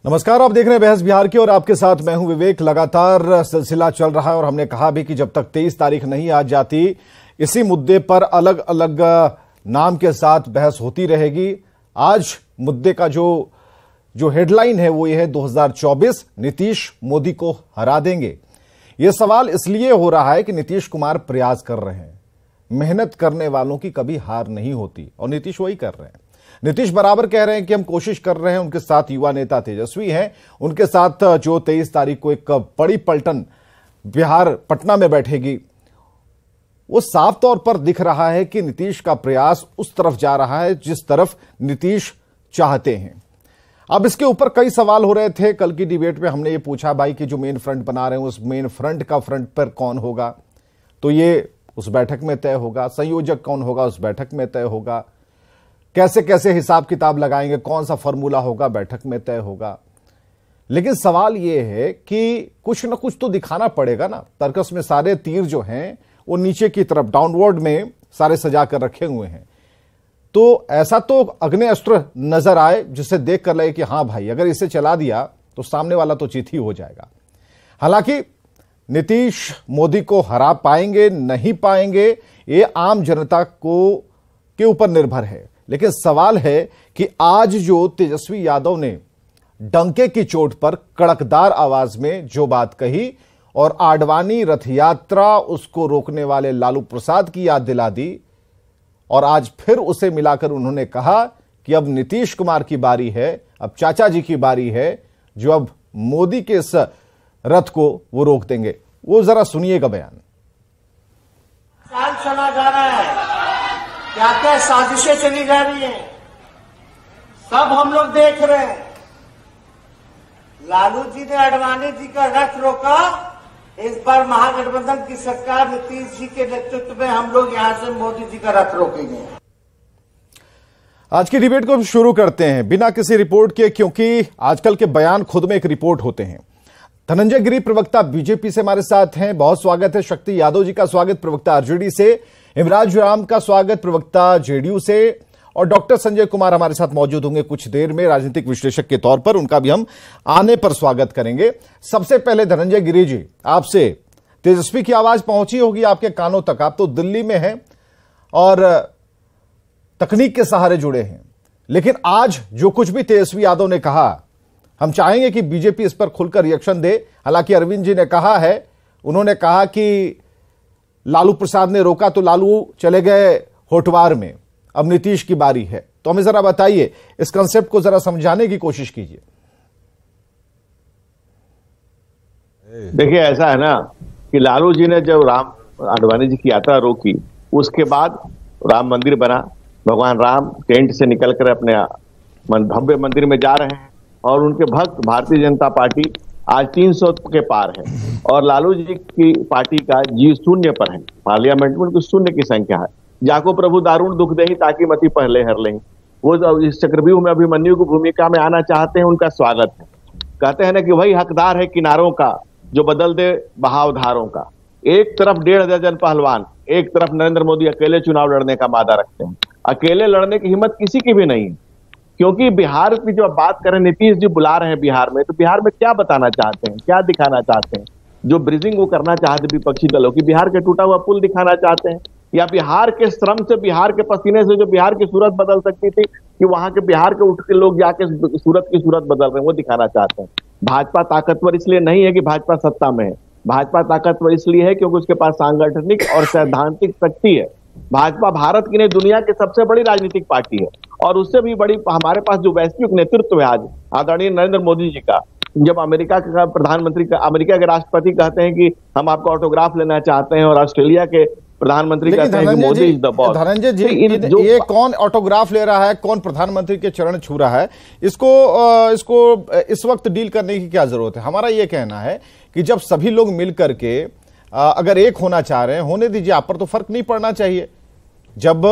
नमस्कार, आप देख रहे हैं बहस बिहार की और आपके साथ मैं हूं विवेक। लगातार सिलसिला चल रहा है और हमने कहा भी कि जब तक 23 तारीख नहीं आ जाती इसी मुद्दे पर अलग अलग नाम के साथ बहस होती रहेगी। आज मुद्दे का जो हेडलाइन है वो ये है 2024 नीतीश मोदी को हरा देंगे। ये सवाल इसलिए हो रहा है कि नीतीश कुमार प्रयास कर रहे हैं। मेहनत करने वालों की कभी हार नहीं होती और नीतीश वही कर रहे हैं। नीतीश बराबर कह रहे हैं कि हम कोशिश कर रहे हैं। उनके साथ युवा नेता तेजस्वी हैं, उनके साथ जो 23 तारीख को एक बड़ी पलटन बिहार पटना में बैठेगी, वो साफ तौर पर दिख रहा है कि नीतीश का प्रयास उस तरफ जा रहा है जिस तरफ नीतीश चाहते हैं। अब इसके ऊपर कई सवाल हो रहे थे। कल की डिबेट में हमने ये पूछा भाई कि जो मेन फ्रंट बना रहे हैं उस मेन फ्रंट का फ्रंट पर कौन होगा, तो ये उस बैठक में तय होगा। संयोजक कौन होगा उस बैठक में तय होगा। कैसे कैसे हिसाब किताब लगाएंगे, कौन सा फॉर्मूला होगा, बैठक में तय होगा। लेकिन सवाल यह है कि कुछ ना कुछ तो दिखाना पड़ेगा ना। तर्कस में सारे तीर जो हैं वो नीचे की तरफ डाउनवर्ड में सारे सजा कर रखे हुए हैं। तो ऐसा तो अग्नेयास्त्र नजर आए जिससे देख कर लगे कि हाँ भाई, अगर इसे चला दिया तो सामने वाला तो चित ही हो जाएगा। हालांकि नीतीश मोदी को हरा पाएंगे नहीं पाएंगे ये आम जनता के ऊपर निर्भर है। लेकिन सवाल है कि आज जो तेजस्वी यादव ने डंके की चोट पर कड़कदार आवाज में जो बात कही और आडवाणी रथ यात्रा उसको रोकने वाले लालू प्रसाद की याद दिला दी, और आज फिर उसे मिलाकर उन्होंने कहा कि अब नीतीश कुमार की बारी है, अब चाचा जी की बारी है जो अब मोदी के इस रथ को वो रोक देंगे। वो जरा सुनिएगा बयान। साल चला जा रहा है, क्या क्या साजिशें चली जा रही हैं, सब हम लोग देख रहे हैं। लालू जी ने आडवाणी जी का रथ रोका, इस बार महागठबंधन की सरकार नीतीश जी के नेतृत्व में हम लोग यहां से मोदी जी का रथ रोकेंगे। आज की डिबेट को शुरू करते हैं बिना किसी रिपोर्ट के, क्योंकि आजकल के बयान खुद में एक रिपोर्ट होते हैं। धनंजय गिरी प्रवक्ता बीजेपी से हमारे साथ हैं, बहुत स्वागत है। शक्ति यादव जी का स्वागत प्रवक्ता आरजेडी से, इमराज राम का स्वागत प्रवक्ता जेडीयू से, और डॉक्टर संजय कुमार हमारे साथ मौजूद होंगे कुछ देर में राजनीतिक विश्लेषक के तौर पर। उनका भी हम आने पर स्वागत करेंगे। सबसे पहले धनंजय गिरी जी, आपसे तेजस्वी की आवाज पहुंची होगी आपके कानों तक। आप तो दिल्ली में हैं और तकनीक के सहारे जुड़े हैं, लेकिन आज जो कुछ भी तेजस्वी यादव ने कहा, हम चाहेंगे कि बीजेपी इस पर खुलकर रिएक्शन दे। हालांकि अरविंद जी ने कहा है, उन्होंने कहा कि लालू प्रसाद ने रोका तो लालू चले गए होटवार में, अब नीतीश की बारी है। तो हमें जरा बताइए, इस कंसेप्ट को जरा समझाने की कोशिश कीजिए। देखिए, ऐसा है ना कि लालू जी ने जब आडवाणी जी की यात्रा रोकी, उसके बाद राम मंदिर बना। भगवान राम टेंट से निकलकर अपने भव्य मंदिर में जा रहे हैं और उनके भक्त भारतीय जनता पार्टी आज 300 के पार है और लालू जी की पार्टी का जी शून्य पर है। पार्लियामेंट में उनकी शून्य की संख्या है। जाको प्रभु दारुण दुख देही ताकि मति पहले हर लेंगे। वो इस चक्रव्यूह में अभिमन्यु की भूमिका में आना चाहते हैं, उनका स्वागत है। कहते हैं ना कि वही हकदार है किनारों का जो बदल दे बहाव धारों का। एक तरफ 1.5 दर्जन पहलवान, एक तरफ नरेंद्र मोदी अकेले चुनाव लड़ने का मादा रखते हैं। अकेले लड़ने की हिम्मत किसी की भी नहीं है, क्योंकि बिहार की जो बात करें, नीतीश जी बुला रहे हैं बिहार में, तो बिहार में क्या बताना चाहते हैं, क्या दिखाना चाहते हैं? जो ब्रिजिंग वो करना चाहते विपक्षी दलों की, बिहार के टूटा हुआ पुल दिखाना चाहते हैं, या बिहार के श्रम से, बिहार के पसीने से जो बिहार की सूरत बदल सकती थी कि वहां के बिहार के उठ के लोग जाके सूरत की सूरत बदल रहे हैं, वो दिखाना चाहते हैं। भाजपा ताकतवर इसलिए नहीं है कि भाजपा सत्ता में है। भाजपा ताकतवर इसलिए है क्योंकि उसके पास सांगठनिक और सैद्धांतिक शक्ति है। भाजपा भारत की नहीं, दुनिया की सबसे बड़ी राजनीतिक पार्टी है और उससे भी बड़ी हमारे पास जो वैश्विक नेतृत्व है आज आदरणीय नरेंद्र मोदी जी का। जब अमेरिका का प्रधानमंत्री, अमेरिका के राष्ट्रपति कहते हैं कि हम आपका ऑटोग्राफ लेना चाहते हैं, और ऑस्ट्रेलिया के प्रधानमंत्री कहते हैं कि Modi is the boss. Dhananjay ji, ये कौन ऑटोग्राफ ले रहा है, कौन प्रधानमंत्री के चरण छू रहा है, इसको इस वक्त डील करने की क्या जरूरत है? हमारा ये कहना है कि जब सभी लोग मिलकर के अगर एक होना चाह रहे हैं, होने दीजिए, आप पर तो फर्क नहीं पड़ना चाहिए। जब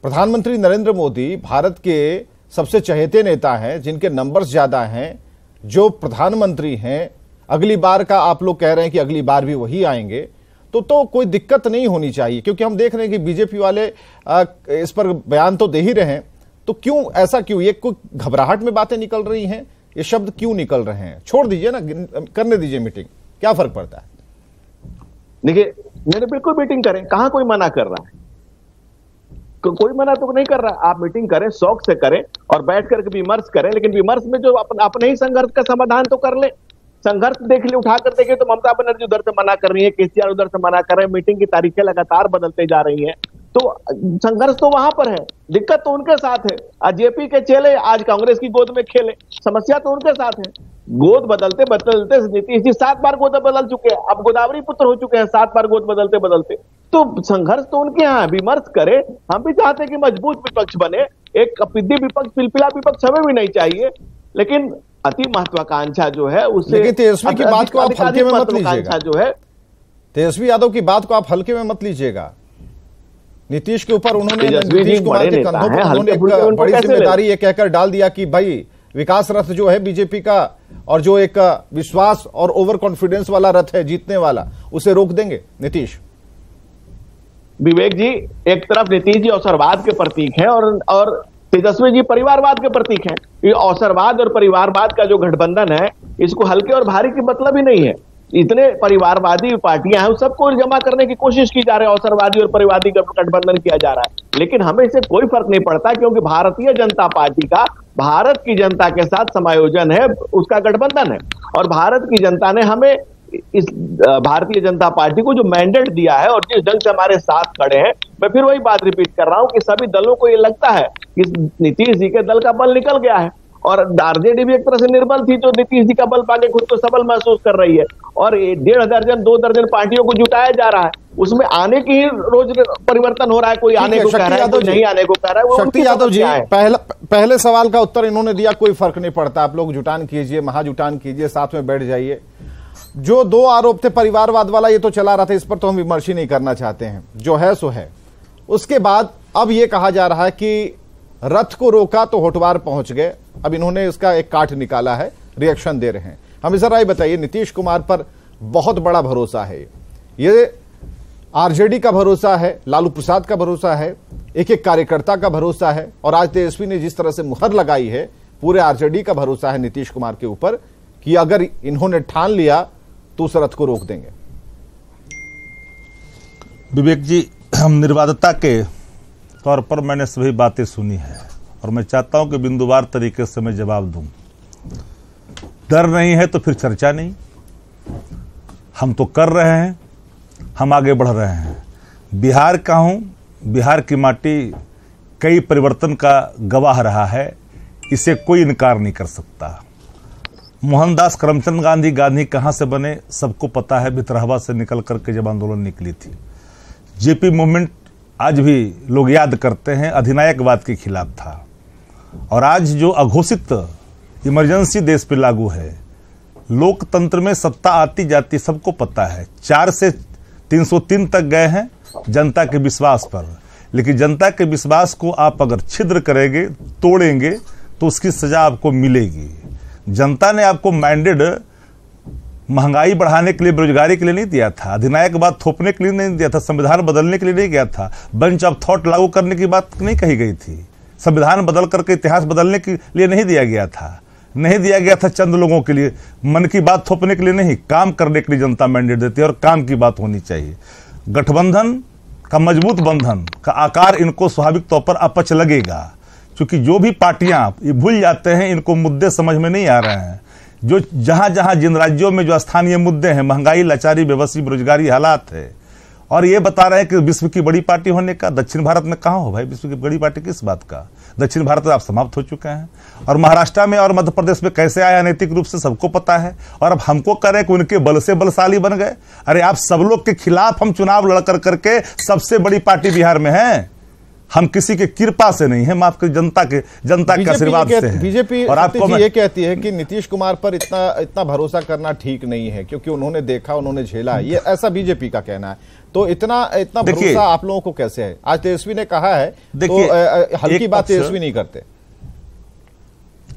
प्रधानमंत्री नरेंद्र मोदी भारत के सबसे चहेते नेता हैं, जिनके नंबर्स ज्यादा हैं, जो प्रधानमंत्री हैं, अगली बार का आप लोग कह रहे हैं कि अगली बार भी वही आएंगे, तो कोई दिक्कत नहीं होनी चाहिए। क्योंकि हम देख रहे हैं कि बीजेपी वाले इस पर बयान तो दे ही रहे हैं, तो क्यों, ऐसा क्यों? ये कोई घबराहट में बातें निकल रही हैं ये शब्द क्यों निकल रहे हैं? छोड़ दीजिए ना, करने दीजिए मीटिंग, क्या फर्क पड़ता है? देखिए, मैंने बिल्कुल मीटिंग करें, कहां कोई मना कर रहा है? कोई मना तो नहीं कर रहा। आप मीटिंग करें, शौक से करें और बैठ करके विमर्श करें, लेकिन विमर्श में जो अपने ही संघर्ष का समाधान तो कर ले। संघर्ष देख ले, उठा कर देखे तो ममता बनर्जी उधर से मना कर रही है, केसीआर उधर से मना कर रहे हैं, मीटिंग की तारीखें लगातार बदलते जा रही हैं, तो संघर्ष तो वहां पर है, दिक्कत तो उनके साथ है। आज जेपी के चेले आज कांग्रेस की गोद में खेले, समस्या तो उनके साथ है। गोद बदलते बदलते नीतीश जी 7 बार गोद बदल चुके हैं, अब गोदावरी पुत्र हो चुके हैं 7 बार गोद बदलते बदलते। तो संघर्ष तो उनके यहाँ, विमर्श करे। हम भी चाहते हैं कि मजबूत विपक्ष बने, एक कपिद्दी विपक्ष, पिलपिला विपक्ष हमें भी नहीं चाहिए, लेकिन अति महत्वाकांक्षा जो है उससे, लेकिन तेजस्वी की बात को आप हल्के में मत लीजिएगा। जो है तेजस्वी यादव की बात को आप हल्के में मत लीजिएगा। नीतीश के ऊपर उन्होंने, तेजस्वी नीतीश कुमार के कंधों पर उन्होंने एक बड़ी जिम्मेदारी ये कहकर डाल दिया कि भाई विकास रथ जो है बीजेपी का, और जो एक विश्वास और ओवर कॉन्फिडेंस वाला रथ है जीतने वाला, उसे रोक देंगे नीतीश। विवेक जी, एक तरफ नीतीश जी अवसरवाद के प्रतीक हैं और तेजस्वी जी परिवारवाद के प्रतीक हैं। ये अवसरवाद और परिवारवाद का जो गठबंधन है, इसको हल्के और भारी की मतलब ही नहीं है। इतने परिवारवादी पार्टियां हैं, सबको जमा करने की कोशिश की जा रही है, अवसरवादी और परिवारवादी गठबंधन किया जा रहा है, लेकिन हमें इससे कोई फर्क नहीं पड़ता, क्योंकि भारतीय जनता पार्टी का भारत की जनता के साथ समायोजन है, उसका गठबंधन है। और भारत की जनता ने हमें, इस भारतीय जनता पार्टी को जो मैंडेट दिया है और जिस ढंग से हमारे साथ खड़े हैं, मैं फिर वही बात रिपीट कर रहा हूं कि सभी दलों को ये लगता है कि नीतीश जी के दल का बल निकल गया है, और आरजेडी भी एक तरह से निर्बल थी, जो नीतीश जी का बल पाके खुद को सबल महसूस कर रही है, और 1.5 दर्जन 2 दर्जन पार्टियों को जुटाया जा रहा है, उसमें आने की ही रोज परिवर्तन हो रहा है। कोई आने को कह रहा है, कोई नहीं आने को कह रहा है। वो शक्ति यादव जी, पहले सवाल का उत्तर इन्होंने दिया, कोई फर्क नहीं पड़ता, आप लोग जुटान कीजिए, महाजुटान कीजिए, साथ में बैठ जाइए। जो 2 आरोप थे परिवारवाद वाला, ये तो चला रहा था, इस पर तो हम विमर्श ही नहीं करना चाहते हैं, जो है सो है। उसके बाद अब ये कहा जा रहा है कि रथ को रोका तो होठवार पहुंच गए, अब इन्होंने इसका एक काट निकाला है, रिएक्शन दे रहे हैं। हमें जरा ये बताइए, नीतीश कुमार पर बहुत बड़ा भरोसा है, ये आरजेडी का भरोसा है, लालू प्रसाद का भरोसा है, एक एक कार्यकर्ता का भरोसा है, और आज तेजस्वी ने जिस तरह से मुहर लगाई है, पूरे आरजेडी का भरोसा है नीतीश कुमार के ऊपर कि अगर इन्होंने ठान लिया तो उस रथ को रोक देंगे। विवेक जी, हम निर्वाधता के तौर पर मैंने सभी बातें सुनी है, और मैं चाहता हूं कि बिंदुवार तरीके से मैं जवाब दूं। डर नहीं है तो फिर चर्चा नहीं, हम तो कर रहे हैं, हम आगे बढ़ रहे हैं। बिहार का हूं, बिहार की माटी कई परिवर्तन का गवाह रहा है, इसे कोई इनकार नहीं कर सकता। मोहनदास करमचंद गांधी, गांधी कहां से बने सबको पता है, भितरहवा से निकल करके जब आंदोलन निकली थी। जेपी मूवमेंट आज भी लोग याद करते हैं, अधिनायकवाद के खिलाफ था, और आज जो अघोषित इमरजेंसी देश पे लागू है, लोकतंत्र में सत्ता आती जाती सबको पता है, 4 से 303 तक गए हैं जनता के विश्वास पर, लेकिन जनता के विश्वास को आप अगर छिद्र करेंगे, तोड़ेंगे, तो उसकी सजा आपको मिलेगी। जनता ने आपको मैंडेट महंगाई बढ़ाने के लिए, बेरोजगारी के लिए नहीं दिया था, अधिनायकवाद थोपने के लिए नहीं दिया था, संविधान बदलने के लिए नहीं गया था, बेंच ऑफ थॉट लागू करने की बात नहीं कही गई थी, संविधान बदल करके इतिहास बदलने के लिए नहीं दिया गया था, नहीं दिया गया था चंद लोगों के लिए, मन की बात थोपने के लिए नहीं, काम करने के लिए जनता मैंडेट देती है, और काम की बात होनी चाहिए। गठबंधन का मजबूत बंधन का आकार इनको स्वाभाविक तौर पर अपच लगेगा, क्योंकि जो भी पार्टियां ये भूल जाते हैं, इनको मुद्दे समझ में नहीं आ रहे हैं, जो जहां जहां जिन राज्यों में जो स्थानीय मुद्दे हैं, महंगाई, लाचारी, बेबसी, बेरोजगारी हालात है, और ये बता रहे हैं कि विश्व की बड़ी पार्टी होने का। दक्षिण भारत में कहां हो भाई विश्व की बड़ी पार्टी, किस बात का? दक्षिण भारत में आप समाप्त हो चुके हैं, और महाराष्ट्र में और मध्य प्रदेश में कैसे आया अनैतिक रूप से सबको पता है, और अब हमको कह रहे हैं कि उनके बल से बलशाली बन गए। अरे आप सब लोग के खिलाफ हम चुनाव लड़ करके सबसे बड़ी पार्टी बिहार में है, हम किसी के कृपा से नहीं है, माफ कर जनता के आशीर्वाद से है। बीजेपी और आपको ये कहती है कि नीतीश कुमार पर इतना भरोसा करना ठीक नहीं है, क्योंकि उन्होंने देखा, उन्होंने झेला, ये ऐसा बीजेपी का कहना है। तो इतना भरोसा आप लोगों को कैसे है? आज तेजस्वी ने कहा है, तो हल्की बात तेजस्वी नहीं करते।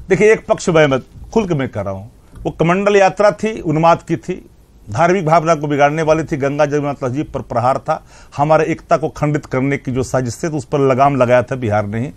देखिए, एक पक्ष मैं खुल के मैं कह रहा हूं, वो कमंडल यात्रा थी, उन्माद की थी, धार्मिक भावना को बिगाड़ने वाली थी, गंगा जमुना तहजीब पर प्रहार था, हमारे एकता को खंडित करने की जो साजिश थी, तो उस पर लगाम लगाया था बिहार ने ही।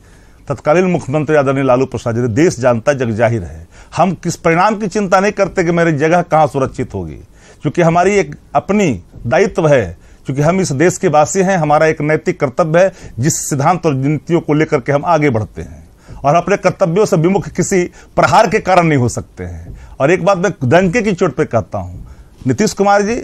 तत्कालीन मुख्यमंत्री आदरणीय लालू प्रसाद जी ने, देश जानता जग जाहिर है, हम किस परिणाम की चिंता नहीं करते कि मेरी जगह कहां सुरक्षित होगी, क्योंकि हमारी एक अपनी दायित्व है, क्योंकि हम इस देश के वासी हैं, हमारा एक नैतिक कर्तव्य है जिस सिद्धांत और नीतियों को लेकर के हम आगे बढ़ते हैं और अपने कर्तव्यों से विमुख किसी प्रहार के कारण नहीं हो सकते हैं। और एक बात मैं डंके की चोट पे कहता हूं, नीतीश कुमार जी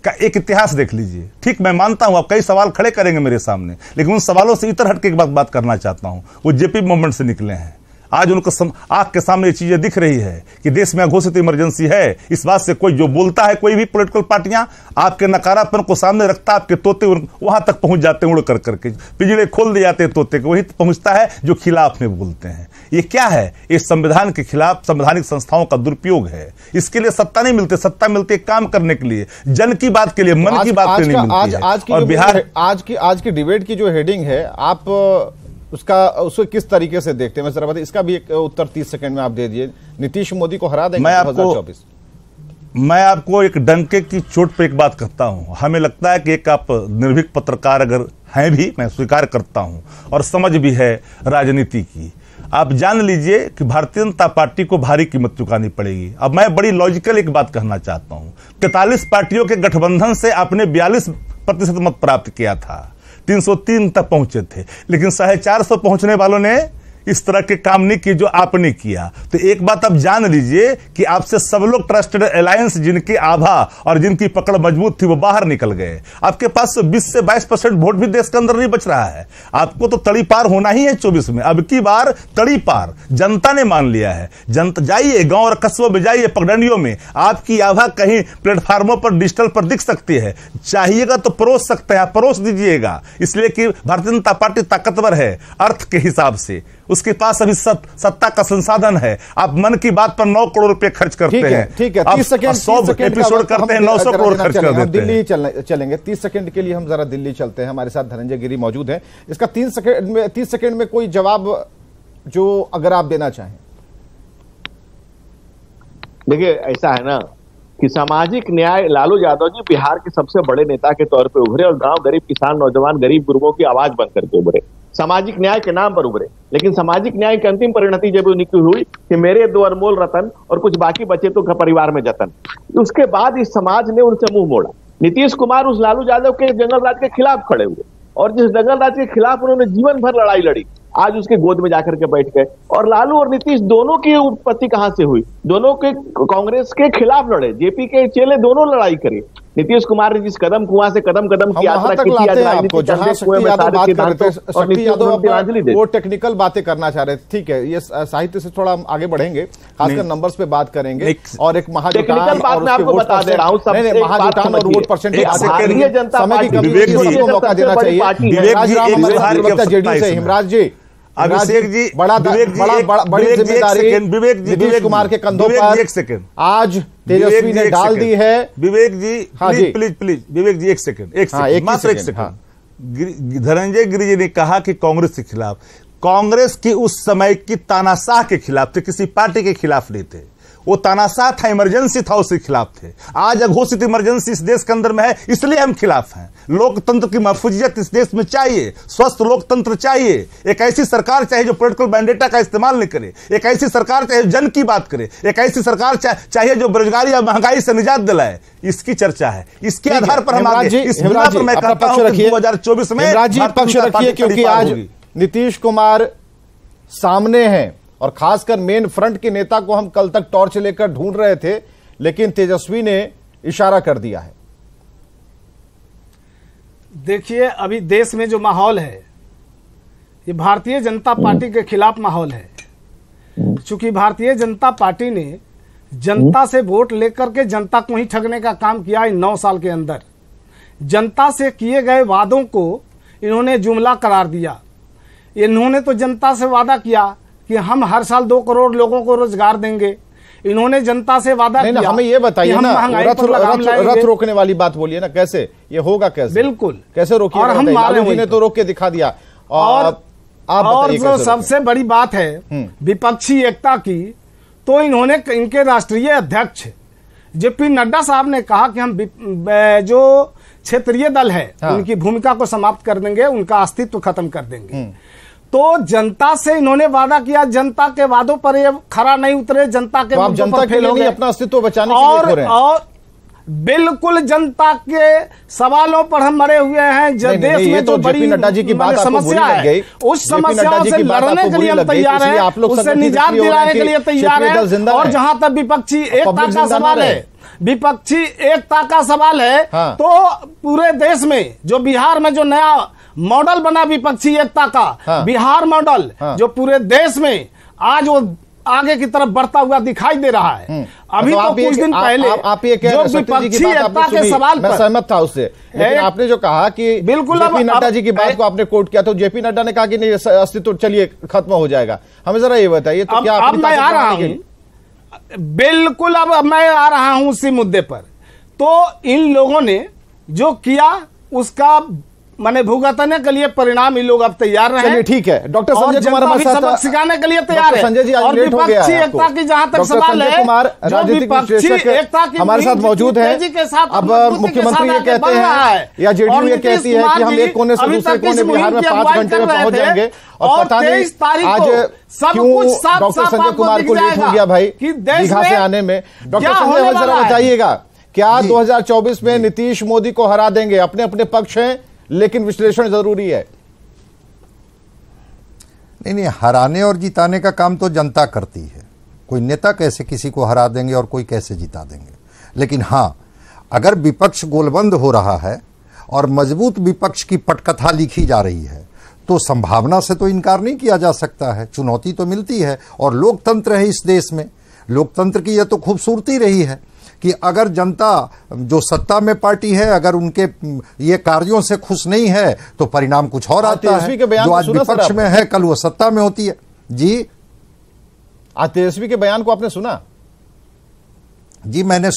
का एक इतिहास देख लीजिए। ठीक, मैं मानता हूं आप कई सवाल खड़े करेंगे मेरे सामने, लेकिन उन सवालों से इतर हटके एक बात करना चाहता हूं। वो जेपी मूवमेंट से निकले हैं, आज उनको आंख के सामने ये चीजें दिख रही है कि देश में घोषित इमरजेंसी है। इस बात से कोई जो बोलता है, कोई भी पॉलिटिकल पार्टियां आपके नकारात्मक को सामने रखता, आपके तोते वहां तक पहुंच जाते हैं, उड़ कर करके पिंजरे खोल दिए जाते हैं तोते के, वहीं पहुंचता है जो खिलाफ में बोलते हैं। ये क्या है? इस संविधान के खिलाफ संवैधानिक संस्थाओं का दुरुपयोग है। इसके लिए सत्ता नहीं मिलती, सत्ता मिलती है काम करने के लिए, जन की बात के लिए, मन की बात के लिए नहीं मिलती है। और बिहार आज की डिबेट की जो हेडिंग है, आप उसको किस तरीके से देखते हैं? मैं जरा बताइए, इसका भी एक उत्तर 30 सेकंड में आप दे दिए। नीतीश मोदी को हरा देंगे 2024? मैं आपको एक डंके की चोट पे एक बात कहता हूं, हमें लगता है कि एक आप निर्भीक पत्रकार अगर हैं भी, मैं स्वीकार करता हूं, और समझ भी है राजनीति की। आप जान लीजिए कि भारतीय जनता पार्टी को भारी कीमत चुकानी पड़ेगी। अब मैं बड़ी लॉजिकल एक बात कहना चाहता हूं, 43 पार्टियों के गठबंधन से आपने 42% मत प्राप्त किया था, 303 तक पहुंचे थे, लेकिन 450 पहुंचने वालों ने इस तरह के काम नहीं किए जो आपने किया। तो एक बात आप जान लीजिए कि आपसे सब लोग ट्रस्टेड अलायंस जिनकी आभा और जिनकी पकड़ मजबूत थी वो बाहर निकल गए। आपके पास 20 से 22% वोट भी देश के अंदर नहीं बच रहा है। आपको तो तड़ी पार होना ही है 24 में। अब की बार तड़ी पार जनता ने मान लिया है। जनता जाइए गांव और कस्बों में, जाइए पगडंडियों में, आपकी आभा कहीं प्लेटफार्मों पर डिजिटल पर दिख सकती है। चाहिएगा तो परोस सकते हैं, आप परोस दीजिएगा, इसलिए कि भारतीय जनता पार्टी ताकतवर है अर्थ के हिसाब से, उसके पास अभी सत्ता का संसाधन है। आप मन की बात पर 9 करोड़ रुपए खर्च करते हैं, ठीक है 30 सेकंड 100 एपिसोड करते हैं, 900 करोड़ खर्च कर देते हैं। दिल्ली चलेंगे 30 सेकंड के लिए, हम जरा दिल्ली चलते हैं। हमारे साथ धनंजय गिरी मौजूद हैं। इसका 30 सेकंड में कोई जवाब जो अगर आप देना चाहें। देखिए, ऐसा है ना कि सामाजिक न्याय, लालू यादव जी बिहार के सबसे बड़े नेता के तौर पे उभरे और गांव गरीब किसान नौजवान गरीब गुरुओं की आवाज बन करके उभरे, सामाजिक न्याय के नाम पर उभरे। लेकिन सामाजिक न्याय की अंतिम परिणति जब उनकी हुई कि मेरे 2 अनमोल रतन और कुछ बाकी बचे तो परिवार में जतन, उसके बाद इस समाज ने उनसे मुंह मोड़ा। नीतीश कुमार उस लालू यादव के जंगल राज के खिलाफ खड़े हुए और जिस जंगल राज के खिलाफ उन्होंने जीवन भर लड़ाई लड़ी, आज उसके गोद में जाकर के बैठ गए। और लालू और नीतीश दोनों की उत्पत्ति कहां से हुई? दोनों के कांग्रेस के खिलाफ लड़े, जेपी के चेले दोनों लड़ाई करे। नीतीश कुमार ने जिस कदम कुआं से कदम की यात्रा की थी, वो टेक्निकल बातें करना चाह रहे थे। ठीक है, ये साहित्य से थोड़ा हम आगे बढ़ेंगे, खासकर नंबर्स पे बात करेंगे और एक महाजुटान और आपको बता दे रहा हूं, महाजुटान और vote percent Bharatiya Janata party मौका देना चाहिए। से हिमराज जी, अभिषेक जी, बड़ी जिम्मेदारी नीतीश कुमार के कंधों पर एक सेकंड आज तेजस्वी ने डाल दी है। विवेक जी, प्लीज विवेक जी, एक सेकंड मात्र एक सेकंड। धनंजय गिरी जी ने कहा कि कांग्रेस के खिलाफ, कांग्रेस की उस समय की तानाशाह के खिलाफ थे, किसी पार्टी के खिलाफ नहीं थे। वो तानाशाह था, इमरजेंसी था, उसके खिलाफ थे। आज अघोषित इमरजेंसी इस देश के अंदर में है, इसलिए हम खिलाफ हैं। लोकतंत्र की महफूजियत इस देश में चाहिए, स्वस्थ लोकतंत्र चाहिए। एक ऐसी सरकार चाहिए जो पॉलिटिकल वेंडेटा का इस्तेमाल नहीं करे, एक ऐसी सरकार चाहिए जन की बात करे, एक ऐसी सरकार चाहिए जो बेरोजगारी या महंगाई से निजात दिलाए। इसकी चर्चा है, इसके आधार पर हम आगे इस बिना पर मैं कहता हूं 2024 में पक्ष रखिए, क्योंकि आज नीतीश कुमार सामने हैं और खासकर मेन फ्रंट के नेता को हम कल तक टॉर्च लेकर ढूंढ रहे थे, लेकिन तेजस्वी ने इशारा कर दिया है। देखिए, अभी देश में जो माहौल है ये भारतीय जनता पार्टी के खिलाफ माहौल है। चूंकि भारतीय जनता पार्टी ने जनता से वोट लेकर के जनता को ही ठगने का काम किया इन 9 साल के अंदर। जनता से किए गए वादों को इन्होंने जुमला करार दिया। इन्होंने तो जनता से वादा किया कि हम हर साल 2 करोड़ लोगों को रोजगार देंगे। इन्होंने जनता से वादा किया। हमें ये बताइए ना, रथ रोकने वाली बात बोलिए ना, कैसे ये होगा? कैसे? बिल्कुल, कैसे रोकिए? और हम लालू जी ने तो रोक के दिखा दिया। और जो सबसे बड़ी बात है विपक्षी एकता की, तो इन्होंने इनके राष्ट्रीय अध्यक्ष जेपी नड्डा साहब ने कहा कि हम जो क्षेत्रीय दल है उनकी भूमिका को समाप्त कर देंगे, उनका अस्तित्व खत्म कर देंगे। तो जनता से इन्होंने वादा किया, जनता के वादों पर ये खरा नहीं उतरे, जनता के तो आप मुद्दों जनता पर के फेल लिए हो नहीं गए। अपना अस्तित्व बचाने के लिए खो रहे हैं। और बिल्कुल जनता के सवालों पर हम मरे हुए हैं। जब देश में जो बड़ी नड्डा जी की बात समस्या है, उस समस्याओं से लड़ने के लिए हम तैयार हैं, उससे निजात दिलाने के लिए तैयार हैं। और जहां तक विपक्षी एकता का सवाल है, विपक्षी एकता का सवाल है, तो पूरे देश में जो बिहार में जो नया मॉडल बना विपक्षी एकता का, बिहार मॉडल, जो पूरे देश में आज वो आगे की तरफ बढ़ता हुआ दिखाई दे रहा है। अभी तो कुछ दिन पहले आप ये जो विपक्षी एकता के सवाल पर मैं सहमत था उससे, लेकिन आपने जो कहा कि बिल्कुल जेपी नड्डा जी की बात को आपने कोट किया, तो जेपी नड्डा ने कहा कि नहीं अस्तित्व चलिए खत्म हो जाएगा। हमें जरा ये बताइए, तो क्या अब मैं आ रहा हूं, बिल्कुल अब मैं आ रहा हूं उसी मुद्दे पर। तो इन लोगों ने जो किया उसका माने भुगतने के लिए परिणाम इन लोग अब तैयार रहे। चलिए ठीक है, डॉक्टर संजय कुमार हमारे साथ सबक सिखाने के लिए तैयार है। संजय जी, और विपक्षी एकता की जहां तक सवाल है, जो विपक्षी एकता की हमारे साथ मौजूद है। अब मुख्यमंत्री ये कहते हैं या जेडीयू ये कहती है कि हम एक कोने से दूसरे कोने बिहार में 5 घंटे में पहुंच जाएंगे, और पता नहीं आज क्यों डॉक्टर संजय कुमार को लेट हो गया भाई दीघा से आने में। डॉक्टर संजय जरा बताइएगा, क्या 2024 में नीतीश मोदी को हरा देंगे? अपने अपने पक्ष हैं, लेकिन विश्लेषण जरूरी है। नहीं, हराने और जिताने का काम तो जनता करती है। कोई नेता कैसे किसी को हरा देंगे और कोई कैसे जिता देंगे। लेकिन हां, अगर विपक्ष गोलबंद हो रहा है और मजबूत विपक्ष की पटकथा लिखी जा रही है, तो संभावना से तो इनकार नहीं किया जा सकता है। चुनौती तो मिलती है, और लोकतंत्र है इस देश में। लोकतंत्र की यह तो खूबसूरती रही है कि अगर जनता जो सत्ता में पार्टी है, अगर उनके ये कार्यों से खुश नहीं है, तो परिणाम कुछ और आता है। जो आज विपक्ष में है, कल वो सत्ता में होती है। जी, आज तेजस्वी के बयान को आपने सुना? जी, मैंने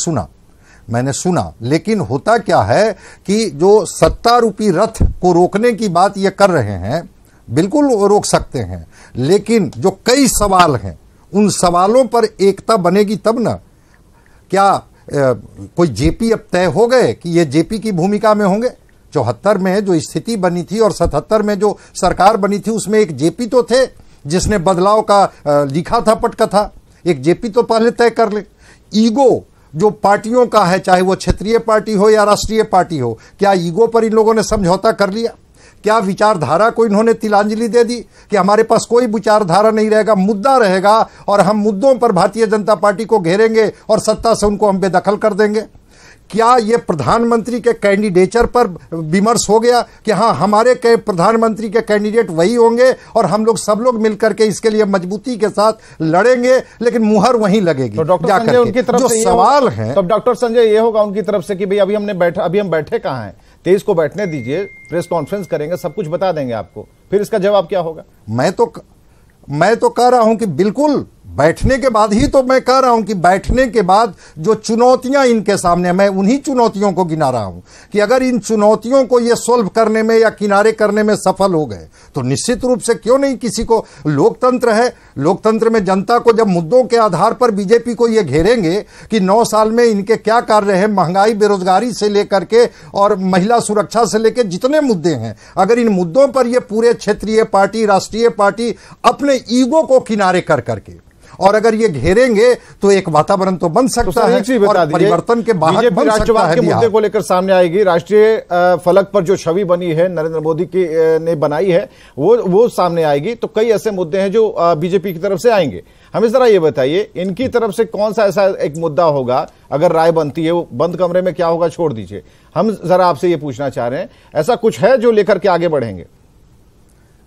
सुना, लेकिन होता क्या है कि जो सत्ता रूपी रथ को रोकने की बात ये कर रहे हैं, बिल्कुल रोक सकते हैं, लेकिन जो कई सवाल हैं, उन सवालों पर एकता बनेगी तब ना। क्या कोई जेपी अब तय हो गए कि ये जेपी की भूमिका में होंगे? 74 में जो स्थिति बनी थी और 77 में जो सरकार बनी थी, उसमें एक जेपी तो थे जिसने बदलाव का लिखा था पटकथा। एक जेपी तो पहले तय कर ले। ईगो जो पार्टियों का है, चाहे वो क्षेत्रीय पार्टी हो या राष्ट्रीय पार्टी हो, क्या ईगो पर इन लोगों ने समझौता कर लिया? क्या विचारधारा को इन्होंने तिलांजलि दे दी कि हमारे पास कोई विचारधारा नहीं रहेगा, मुद्दा रहेगा और हम मुद्दों पर भारतीय जनता पार्टी को घेरेंगे और सत्ता से उनको हम बेदखल कर देंगे? क्या ये प्रधानमंत्री के कैंडिडेचर पर विमर्श हो गया कि हाँ, हमारे प्रधानमंत्री के कैंडिडेट वही होंगे और हम लोग सब लोग मिलकर के इसके लिए मजबूती के साथ लड़ेंगे, लेकिन मुहर वहीं लगेगी? तो डॉक्टर संजय उनकी तरफ जो से सवाल है, तो डॉक्टर संजय ये होगा उनकी तरफ से कि भाई अभी हम बैठे कहां हैं, 23 को बैठने दीजिए, प्रेस कॉन्फ्रेंस करेंगे, सब कुछ बता देंगे आपको, फिर इसका जवाब क्या होगा? मैं तो कह रहा हूं कि बिल्कुल बैठने के बाद ही तो मैं कह रहा हूं कि बैठने के बाद जो चुनौतियां इनके सामने, मैं उन्हीं चुनौतियों को गिना रहा हूं कि अगर इन चुनौतियों को ये सॉल्व करने में या किनारे करने में सफल हो गए, तो निश्चित रूप से क्यों नहीं किसी को। लोकतंत्र है, लोकतंत्र में जनता को जब मुद्दों के आधार पर बीजेपी को ये घेरेंगे कि 9 साल में इनके क्या कार्य है, महंगाई, बेरोजगारी से लेकर के और महिला सुरक्षा से लेकर जितने मुद्दे हैं, अगर इन मुद्दों पर ये पूरे क्षेत्रीय पार्टी, राष्ट्रीय पार्टी अपने ईगो को किनारे कर करके और अगर ये घेरेंगे, तो एक वातावरण तो बन सकता है और परिवर्तन के बाहर बन सकता है। के मुद्दे को लेकर सामने आएगी, राष्ट्रीय फलक पर जो छवि बनी है नरेंद्र मोदी की ने बनाई है, वो सामने आएगी। तो कई ऐसे मुद्दे हैं जो बीजेपी की तरफ से आएंगे। हमें जरा ये बताइए, इनकी तरफ से कौन सा ऐसा एक मुद्दा होगा, अगर राय बनती है, वो बंद कमरे में क्या होगा छोड़ दीजिए, हम जरा आपसे ये पूछना चाह रहे हैं, ऐसा कुछ है जो लेकर के आगे बढ़ेंगे?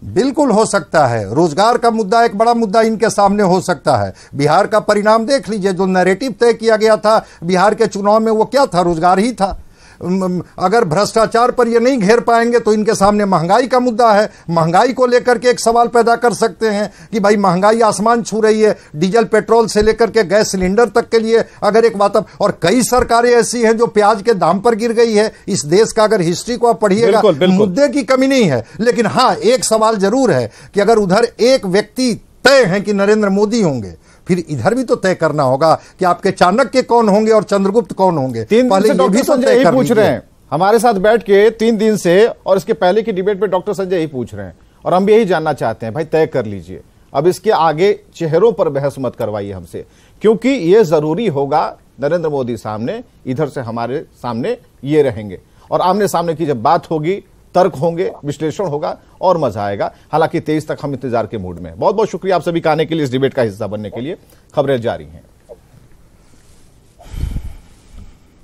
बिल्कुल हो सकता है। रोजगार का मुद्दा एक बड़ा मुद्दा इनके सामने हो सकता है। बिहार का परिणाम देख लीजिए, जो नैरेटिव तय किया गया था बिहार के चुनाव में, वो क्या था? रोजगार ही था। अगर भ्रष्टाचार पर ये नहीं घेर पाएंगे, तो इनके सामने महंगाई का मुद्दा है। महंगाई को लेकर के एक सवाल पैदा कर सकते हैं कि भाई महंगाई आसमान छू रही है, डीजल पेट्रोल से लेकर के गैस सिलेंडर तक के लिए अगर एक बात, और कई सरकारें ऐसी हैं जो प्याज के दाम पर गिर गई है। इस देश का अगर हिस्ट्री को आप पढ़िएगा, मुद्दे की कमी नहीं है। लेकिन हाँ, एक सवाल जरूर है कि अगर उधर एक व्यक्ति तय है कि नरेंद्र मोदी होंगे, फिर इधर भी तो तय करना होगा कि आपके चाणक्य कौन होंगे और चंद्रगुप्त कौन होंगे। 3 दिन से डॉक्टर संजय यही पूछ रहे हैं हमारे साथ बैठ के 3 दिन से, और इसके पहले की डिबेट पे डॉक्टर संजय यही पूछ रहे हैं, और हम यही जानना चाहते हैं, भाई तय कर लीजिए, अब इसके आगे चेहरों पर बहस मत करवाइए हमसे, क्योंकि ये जरूरी होगा। नरेंद्र मोदी सामने, इधर से हमारे सामने ये रहेंगे, और आमने सामने की जब बात होगी, तर्क होंगे, विश्लेषण होगा और मजा आएगा। हालांकि 23 तक हम इंतजार के मूड में। बहुत बहुत शुक्रिया आप सभी का आने के लिए, इस डिबेट का हिस्सा बनने के लिए। खबरें जारी हैं।